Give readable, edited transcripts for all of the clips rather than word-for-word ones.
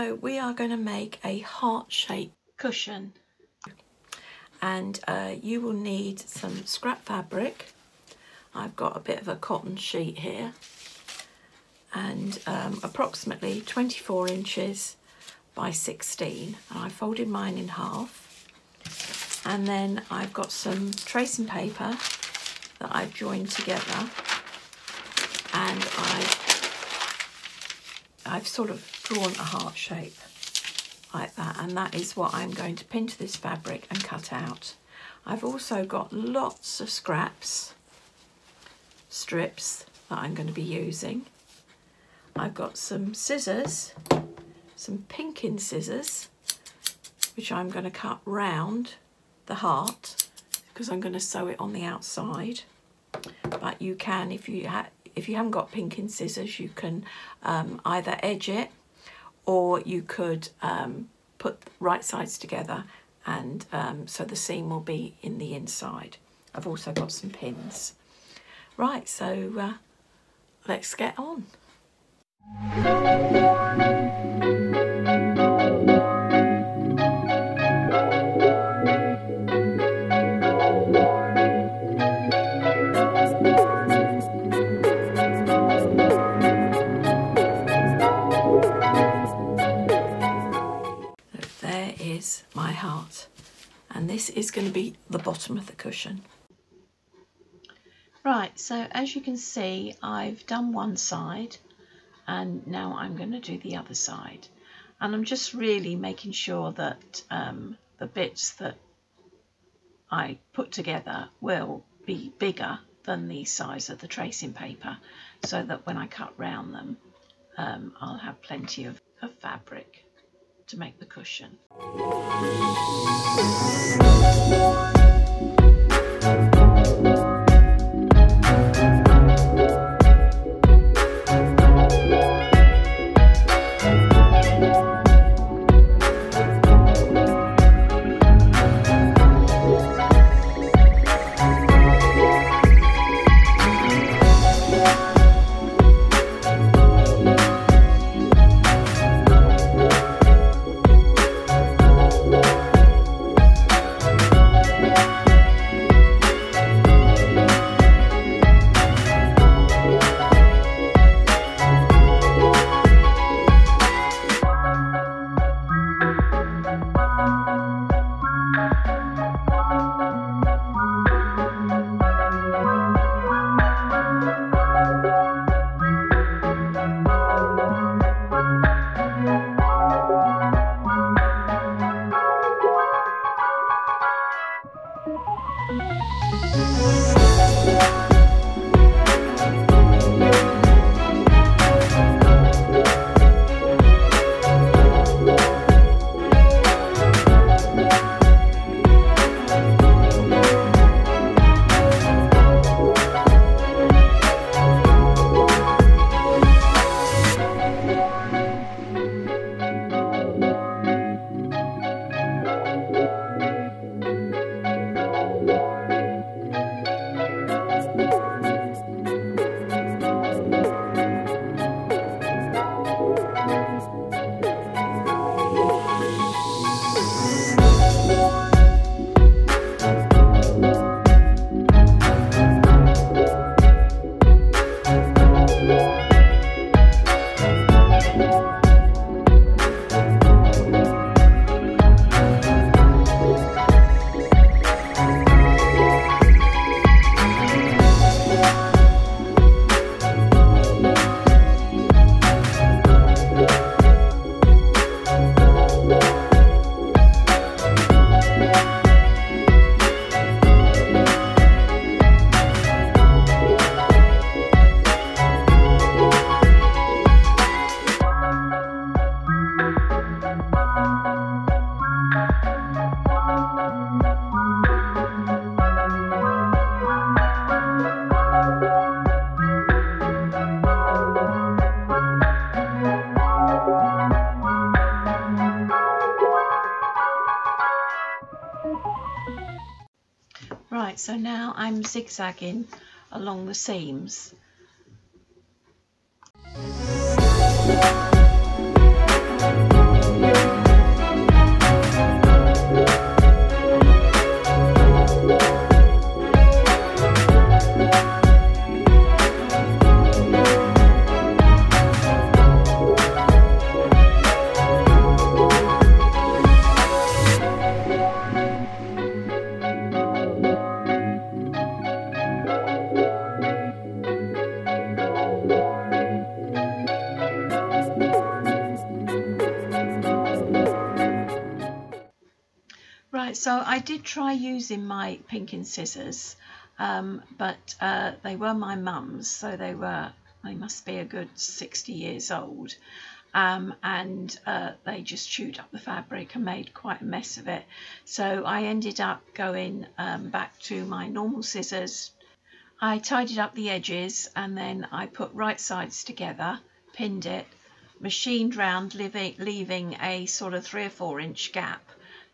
So we are going to make a heart-shaped cushion, and you will need some scrap fabric. I've got a bit of a cotton sheet here, and approximately 24 inches by 16, and I folded mine in half. And then I've got some tracing paper that I've joined together, and I've sort of drawn a heart shape like that, and that is what I'm going to pin to this fabric and cut out. I've also got lots of strips that I'm going to be using. I've got some scissors, some pinking scissors, which I'm going to cut round the heart because I'm going to sew it on the outside. But you can, if you haven't got pinking scissors, you can either edge it, or you could put right sides together, and so the seam will be in the inside. I've also got some pins. Right, so let's get on. My heart, and this is going to be the bottom of the cushion. Right, so as you can see, I've done one side and now I'm going to do the other side, and I'm just really making sure that the bits that I put together will be bigger than the size of the tracing paper, so that when I cut round them I'll have plenty of fabric to make the cushion. Right, so now I'm zigzagging along the seams. So I did try using my pinking scissors, but they were my mum's, so they must be a good 60 years old. And they just chewed up the fabric and made quite a mess of it. So I ended up going back to my normal scissors. I tidied up the edges and then I put right sides together, pinned it, machined round, leaving a sort of 3 or 4 inch gap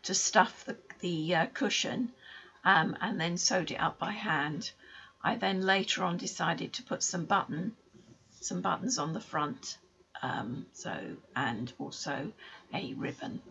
to stuff the cushion, and then sewed it up by hand. I then later on decided to put some buttons on the front, and also a ribbon.